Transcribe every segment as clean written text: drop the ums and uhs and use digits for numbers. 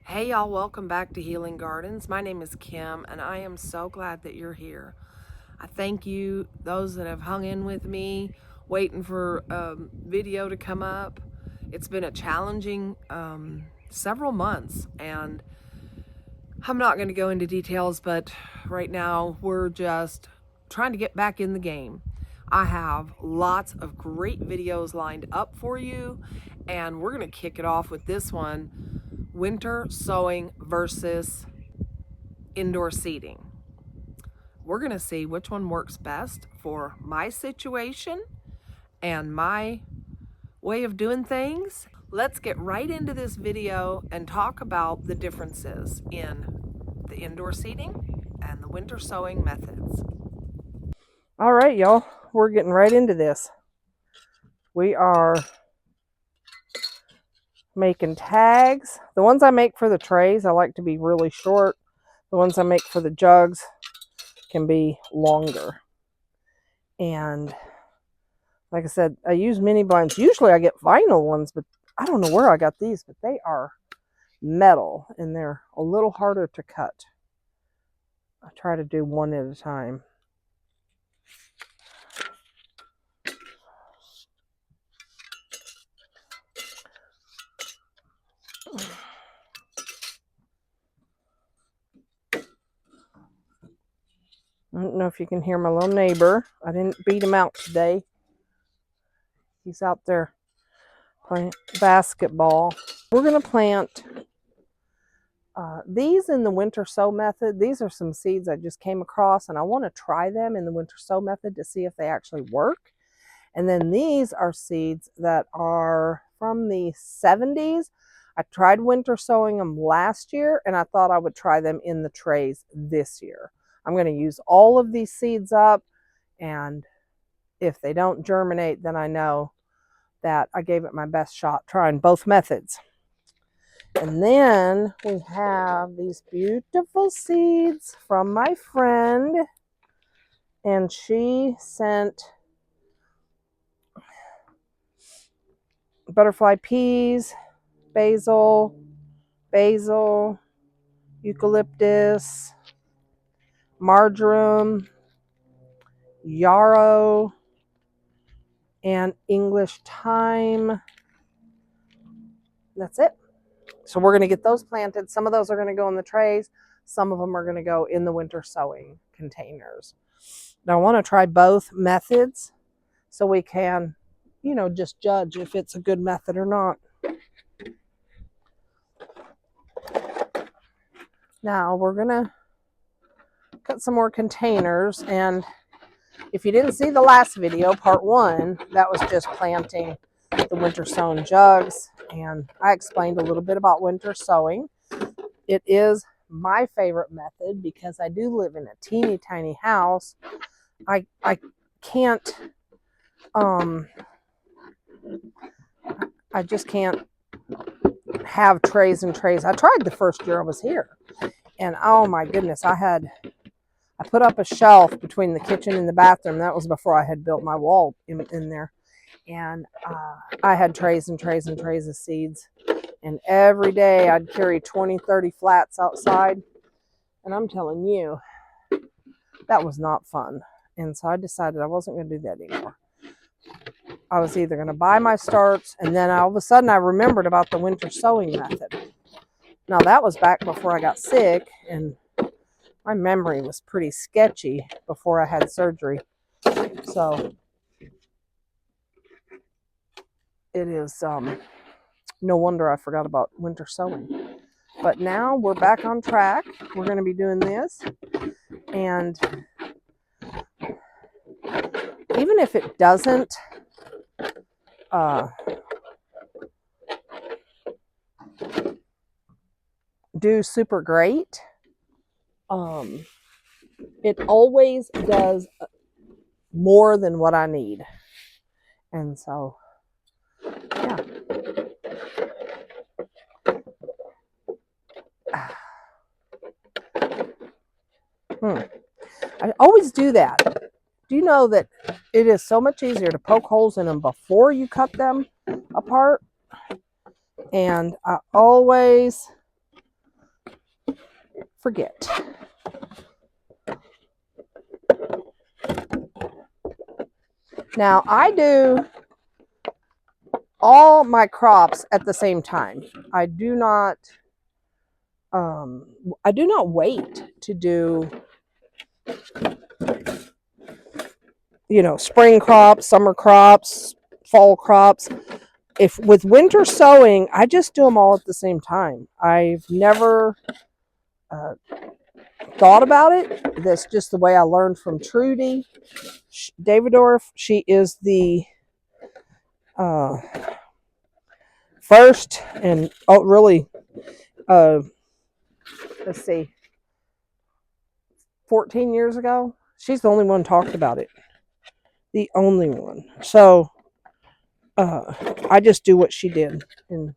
Hey y'all, welcome back to Healing Gardens. My name is Kim and I am so glad that you're here. I thank you, those that have hung in with me, waiting for a video to come up. It's been a challenging several months, and I'm not going to go into details, but right now we're just trying to get back in the game. I have lots of great videos lined up for you, and we're going to kick it off with this one: winter sowing versus indoor seating. We're going to see which one works best for my situation and my way of doing things. Let's get right into this video and talk about the differences in the indoor seating and the winter sowing methods. All right, y'all, we're getting right into this. We are making tags. The ones I make for the trays, I like to be really short. The ones I make for the jugs can be longer. And like I said, I use mini blinds. Usually I get vinyl ones, but I don't know where I got these, but they are metal and they're a little harder to cut. I try to do one at a time. I don't know if you can hear my little neighbor. I didn't beat him out today. He's out there playing basketball. We're going to plant these in the winter sow method. These are some seeds I just came across, and I want to try them in the winter sow method to see if they actually work. And then these are seeds that are from the 70s. I tried winter sowing them last year, and I thought I would try them in the trays this year. I'm going to use all of these seeds up, and if they don't germinate, then I know that I gave it my best shot trying both methods. And then we have these beautiful seeds from my friend, and she sent butterfly peas, basil, eucalyptus, marjoram, yarrow, and English thyme. That's it. So we're going to get those planted. Some of those are going to go in the trays. Some of them are going to go in the winter sowing containers. Now I want to try both methods so we can, just judge if it's a good method or not. Now we're going to cut some more containers, and if you didn't see the last video, part 1, that was just planting the winter sown jugs, and I explained a little bit about winter sowing. It is my favorite method because I do live in a teeny tiny house. I can't I just can't have trays and trays. I tried the first year I was here, and oh my goodness, I put up a shelf between the kitchen and the bathroom. That was before I had built my wall in there. And I had trays and trays and trays of seeds. And every day I'd carry 20, 30 flats outside. And I'm telling you, that was not fun. And so I decided I wasn't going to do that anymore. I was either going to buy my starts, and then all of a sudden I remembered about the winter sowing method. Now that was back before I got sick, and my memory was pretty sketchy before I had surgery. So it is no wonder I forgot about winter sowing. But now we're back on track. We're going to be doing this. And even if it doesn't do super great, it always does more than what I need. And so, yeah. I always do that. Do you know that it is so much easier to poke holes in them before you cut them apart? And I always forget. Now, I do all my crops at the same time. I do not wait to do, spring crops, summer crops, fall crops. If with winter sowing, I just do them all at the same time. I've never thought about it. That's just the way I learned from Trudy Davidorf. She is the uh, first and really, let's see, 14 years ago. She's the only one talked about it. The only one. So I just do what she did. And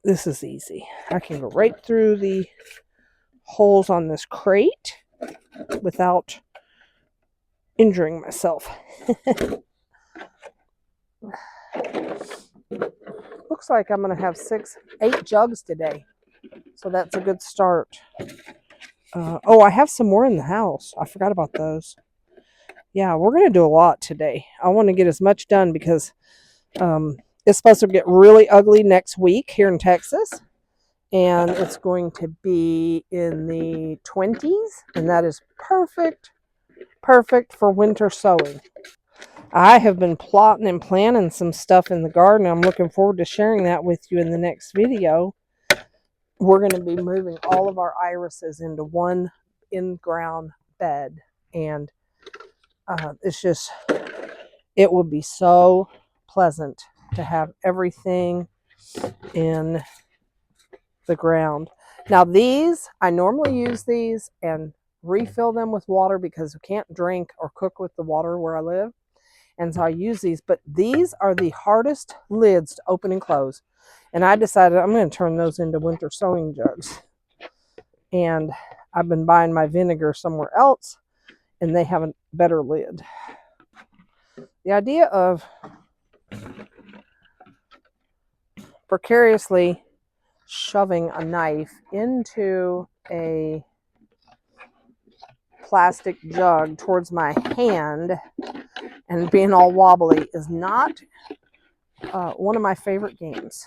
this is easy. I can go right through the holes on this crate without injuring myself. Looks like I'm going to have 8 jugs today. So that's a good start. I have some more in the house. I forgot about those. Yeah, we're going to do a lot today. I want to get as much done because it's supposed to get really ugly next week here in Texas. And it's going to be in the 20s. And that is perfect for winter sowing. I have been plotting and planning some stuff in the garden. I'm looking forward to sharing that with you in the next video. We're going to be moving all of our irises into one in-ground bed. And it will be so pleasant to have everything in the ground. Now I normally use these and refill them with water because we can't drink or cook with the water where I live. And so I use these, but these are the hardest lids to open and close. And I decided I'm going to turn those into winter sowing jugs. And I've been buying my vinegar somewhere else, and they have a better lid. The idea of precariously shoving a knife into a plastic jug towards my hand and being all wobbly is not one of my favorite games.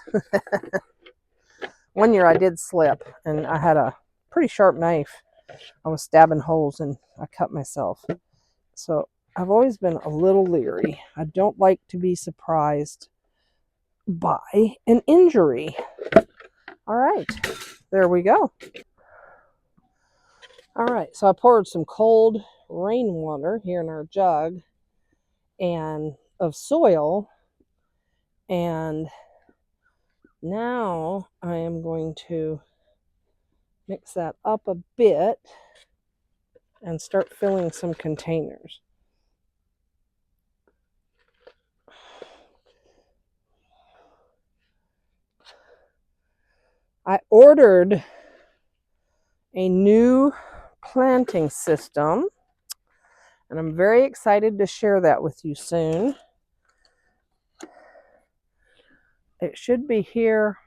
One year I did slip and I had a pretty sharp knife. I was stabbing holes and I cut myself. So I've always been a little leery. I don't like to be surprised by an injury. All right, there we go. All right, so I poured some cold rainwater here in our jug and of soil, and now I am going to mix that up a bit and start filling some containers. I ordered a new planting system, and I'm very excited to share that with you soon. It should be here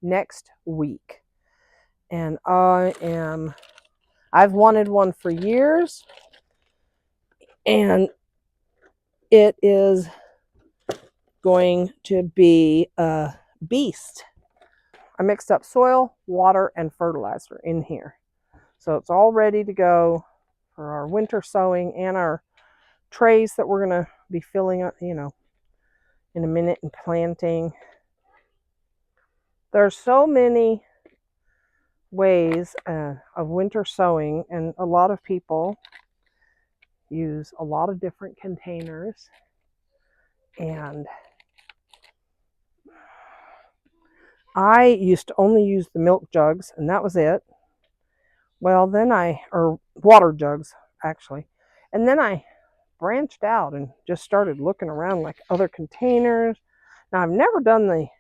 next week. And I've wanted one for years, and it is going to be a beast. I mixed up soil, water, and fertilizer in here. So it's all ready to go for our winter sowing and our trays that we're going to be filling up, in a minute and planting. There's so many ways of winter sowing, and a lot of people use a lot of different containers. And I used to only use the milk jugs, and that was it. Well, or water jugs, actually. And then I branched out and just started looking around like other containers. Now, I've never done the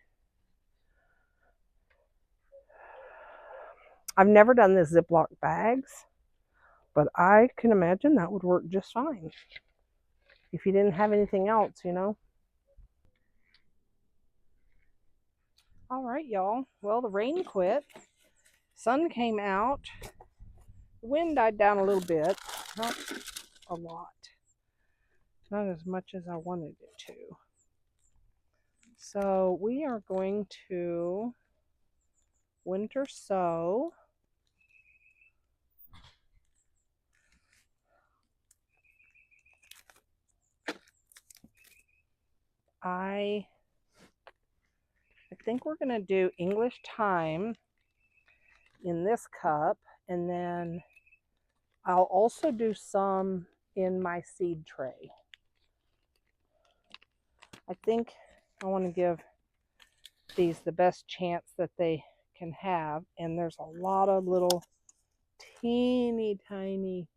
Ziploc bags, but I can imagine that would work just fine. if you didn't have anything else, you know. All right, y'all. Well, the rain quit. Sun came out. The wind died down a little bit. Not a lot. Not as much as I wanted it to. So we are going to Wintersow. I think we're going to do English time in this cup, and then I'll also do some in my seed tray. I think I want to give these the best chance that they can have, and there's a lot of little teeny tiny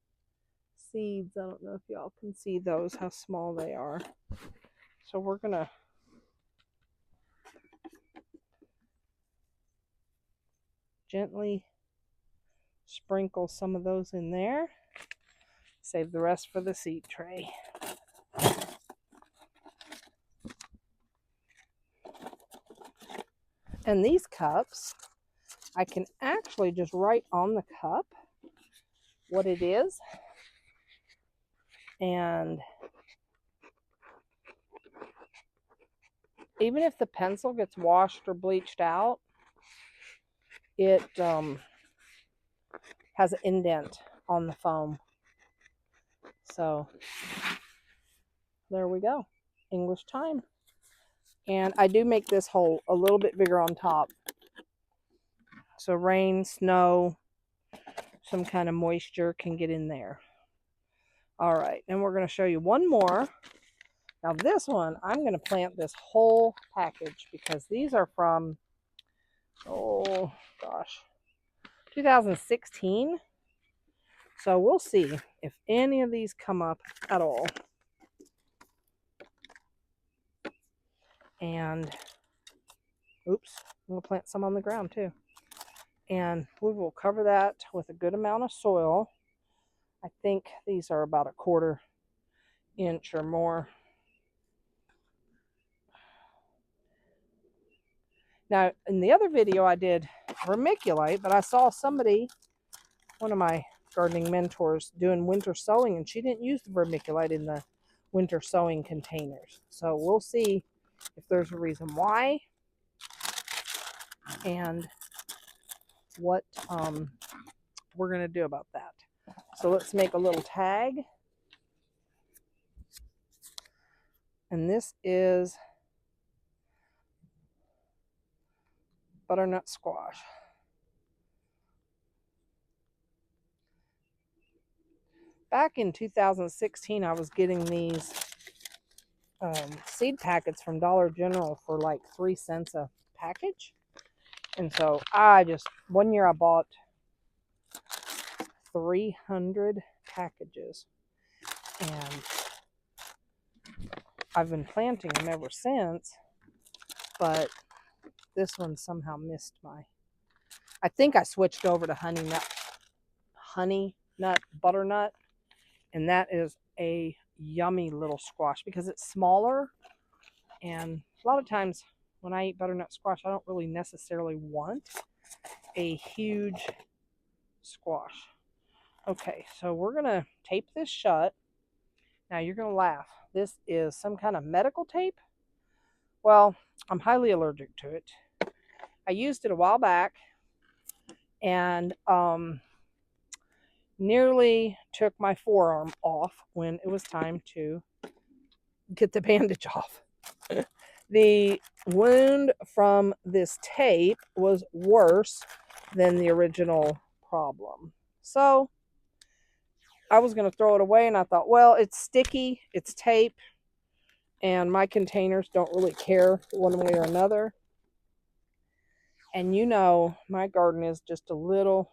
seeds. I don't know if y'all can see those, how small they are. So we're going to gently sprinkle some of those in there. Save the rest for the seed tray. And these cups, I can actually just write on the cup what it is. And even if the pencil gets washed or bleached out, it has an indent on the foam. So there we go. English time. And I do make this hole a little bit bigger on top. So rain, snow, some kind of moisture can get in there. All right, and we're going to show you one more. Now this one, I'm going to plant this whole package because these are from, oh gosh, 2016. So we'll see if any of these come up at all. And, oops, I'm going to plant some on the ground too. And we will cover that with a good amount of soil. I think these are about 1/4 inch or more. Now, in the other video I did vermiculite, but I saw somebody, one of my gardening mentors, doing winter sowing, and she didn't use the vermiculite in the winter sowing containers. So we'll see if there's a reason why and what we're going to do about that. So let's make a little tag. And this is butternut squash. Back in 2016, I was getting these seed packets from Dollar General for like 3 cents a package. And so one year I bought 300 packages. And I've been planting them ever since. But this one somehow missed I think I switched over to honey nut butternut. And that is a yummy little squash because it's smaller. And a lot of times when I eat butternut squash, I don't really necessarily want a huge squash. Okay, so we're going to tape this shut. Now you're going to laugh. This is some kind of medical tape. Well, I'm highly allergic to it. I used it a while back and nearly took my forearm off when it was time to get the bandage off. The wound from this tape was worse than the original problem. So I was going to throw it away, and I thought, well, it's sticky, it's tape, and my containers don't really care one way or another. And you know, my garden is just a little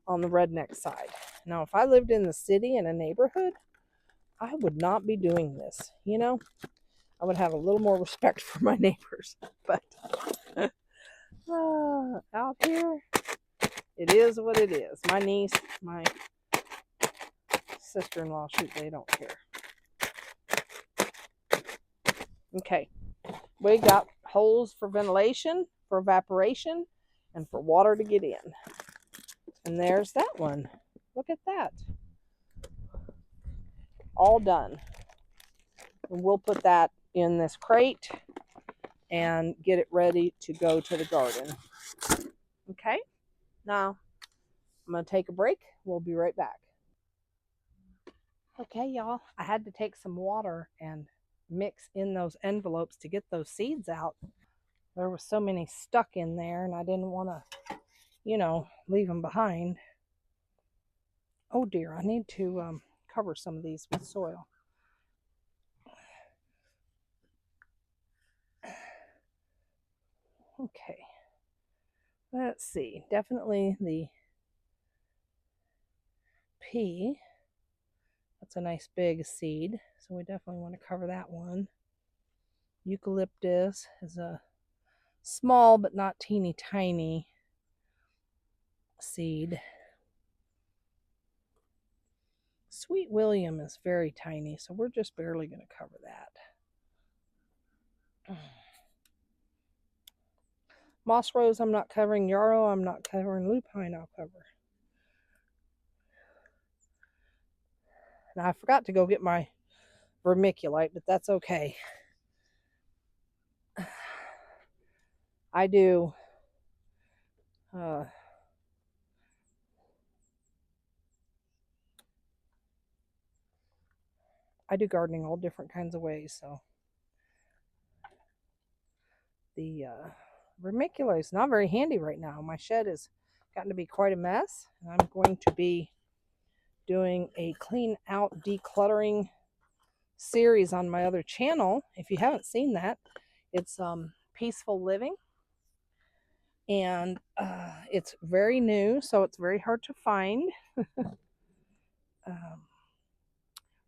on the redneck side. Now, if I lived in the city in a neighborhood, I would not be doing this, you know? I would have a little more respect for my neighbors. But out here, it is what it is. My niece, my sister-in-law, shoot, they don't care. Okay, we got holes for ventilation, for evaporation, and for water to get in. And there's that one. Look at that. All done. And we'll put that in this crate and get it ready to go to the garden. Okay, now I'm going to take a break. We'll be right back. Okay, y'all, I had to take some water and mix in those envelopes to get those seeds out. There were so many stuck in there, and I didn't want to, leave them behind. Oh dear, I need to cover some of these with soil. Okay, let's see. Definitely the pea. That's a nice big seed, so we definitely want to cover that one. Eucalyptus is a small but not teeny tiny seed. Sweet William is very tiny, so we're just barely going to cover that. Moss rose I'm not covering. Yarrow I'm not covering. Lupine I'll cover. Now I forgot to go get my vermiculite, but that's okay. I do gardening all different kinds of ways, so the vermiculite is not very handy right now. My shed has gotten to be quite a mess, and I'm going to be doing a clean out decluttering series on my other channel. If you haven't seen that, it's Peaceful Living, and it's very new, so it's very hard to find.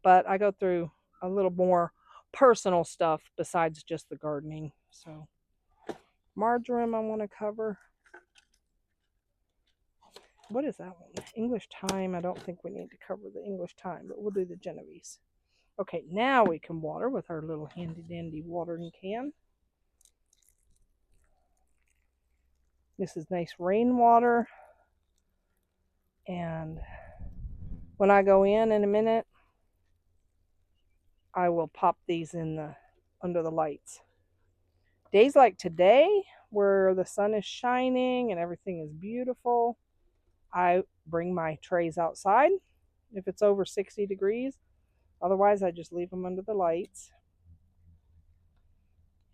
But I go through a little more personal stuff besides just the gardening. So marjoram I want to cover. What is that one? English thyme. I don't think we need to cover the English thyme, but we'll do the Genovese. Okay, now we can water with our little handy dandy watering can. This is nice rainwater. And when I go in a minute, I will pop these in under the lights. Days like today, where the sun is shining and everything is beautiful, I bring my trays outside if it's over 60 degrees. Otherwise, I just leave them under the lights.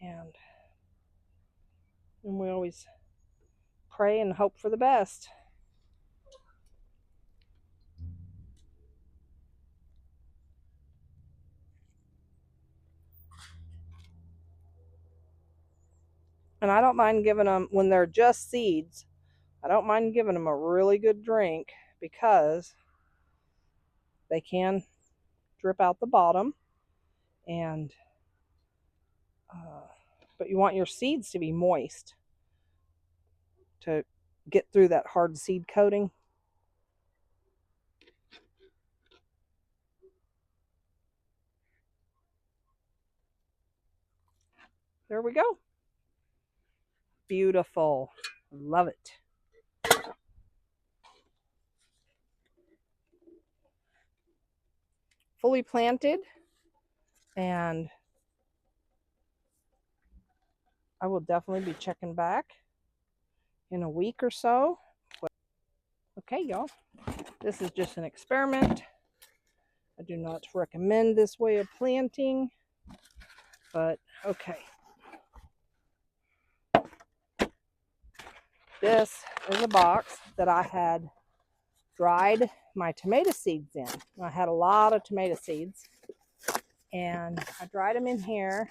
And we always pray and hope for the best. And I don't mind giving them, when they're just seeds, I don't mind giving them a really good drink, because they can drip out the bottom, and but you want your seeds to be moist to get through that hard seed coating. There we go. Beautiful. Love it. Fully planted, and I will definitely be checking back in a week or so. Okay, y'all, this is just an experiment. I do not recommend this way of planting, but okay. This is a box that I had dried my tomato seeds in. I had a lot of tomato seeds, and I dried them in here,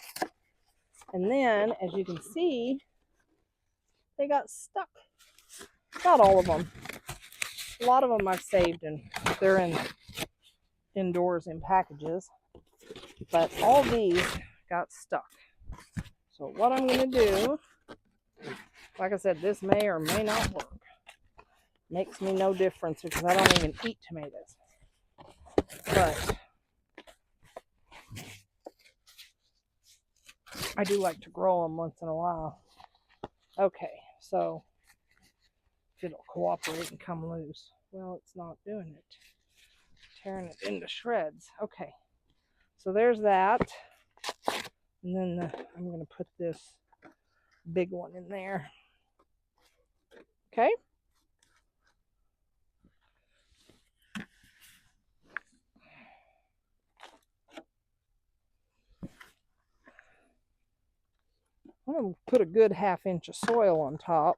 and then, as you can see, they got stuck. Not all of them. A lot of them I've saved, and they're indoors in packages, but all these got stuck. So what I'm going to do, like I said, this may or may not work. Makes me no difference because I don't even eat tomatoes. But I do like to grow them once in a while. Okay, so if it'll cooperate and come loose. Well, it's not doing it. Tearing it into shreds. Okay, so there's that. And then I'm going to put this big one in there. Okay. I'm going to put a good 1/2 inch of soil on top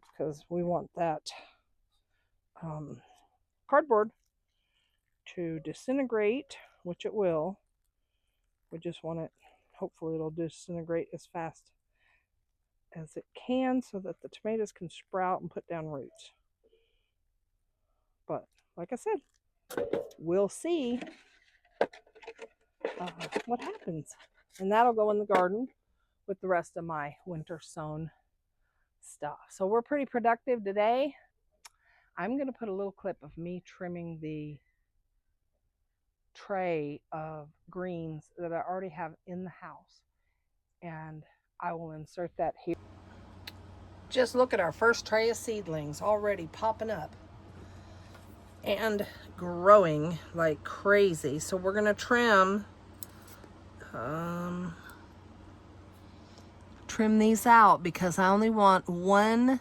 because we want that cardboard to disintegrate, which it will. We just want it, hopefully it'll disintegrate as fast as it can so that the tomatoes can sprout and put down roots. But like I said, we'll see what happens. And that'll go in the garden with the rest of my winter sown stuff. So we're pretty productive today. I'm going to put a little clip of me trimming the tray of greens that I already have in the house, and I will insert that here. Just look at our first tray of seedlings already popping up and growing like crazy. So we're going to trim these out because I only want 1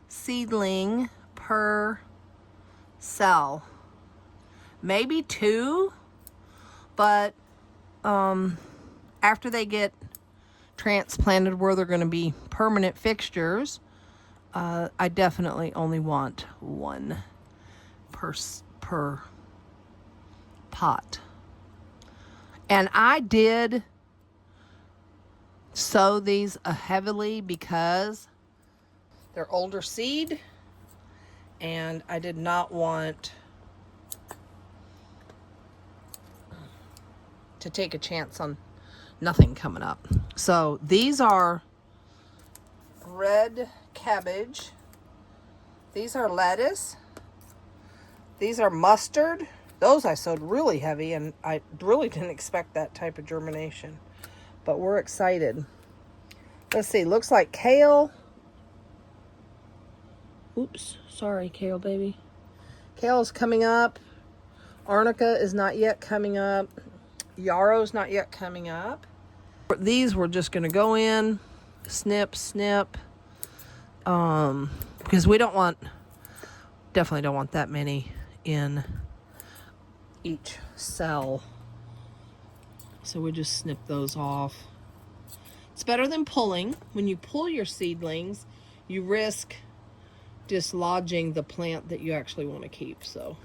seedling per cell, maybe 2, but after they get transplanted where they're going to be permanent fixtures, I definitely only want 1 per pot. And I did sow these heavily because they're older seed, and I did not want to take a chance on nothing coming up. So these are red cabbage. These are lettuce. These are mustard. Those I sowed really heavy, and I really didn't expect that type of germination. But we're excited. Let's see, looks like kale. Oops, sorry, kale baby. Kale is coming up. Arnica is not yet coming up. Yarrow's not yet coming up. These we're just gonna go in, snip, because we definitely don't want that many in each cell. So we just snip those off. It's better than pulling. When you pull your seedlings, you risk dislodging the plant that you actually want to keep. So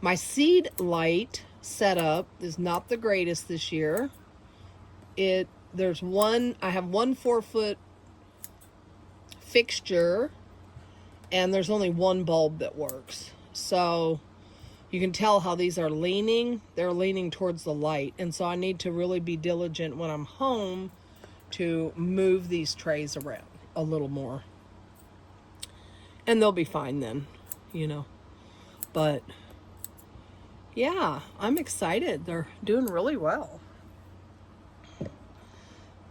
my seed light setup is not the greatest this year. I have one 4-foot fixture, and there's only 1 bulb that works. So you can tell how these are leaning. They're leaning towards the light. And so I need to really be diligent when I'm home to move these trays around a little more. And they'll be fine then, you know. But yeah, I'm excited. They're doing really well.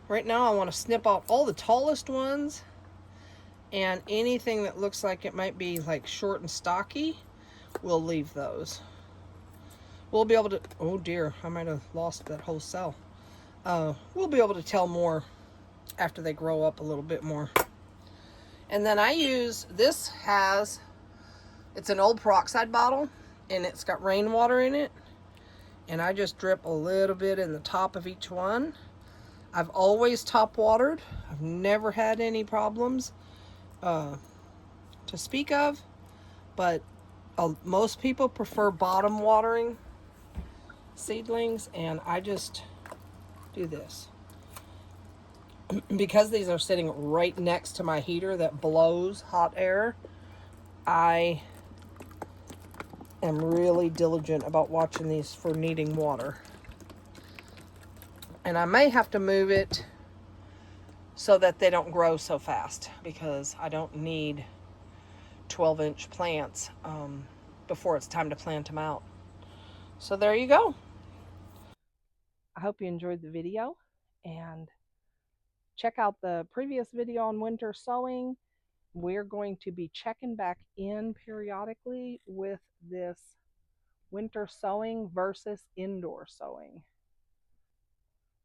Right now I want to snip out all the tallest ones, and anything that looks like it might be like short and stocky, we'll leave those. We'll be able to, oh dear, I might have lost that whole cell. We'll be able to tell more after they grow up a little bit more. And then I use, it's an old peroxide bottle, and it's got rainwater in it. And I just drip a little bit in the top of each one. I've always top watered. I've never had any problems to speak of, but most people prefer bottom watering seedlings, and I just do this. Because these are sitting right next to my heater that blows hot air, I am really diligent about watching these for needing water. And I may have to move it so that they don't grow so fast, because I don't need 12-inch plants before it's time to plant them out. So there you go. hope you enjoyed the video, and check out the previous video on winter sowing. We're going to be checking back in periodically with this winter sowing versus indoor sowing.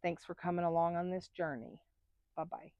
Thanks for coming along on this journey. Bye-bye.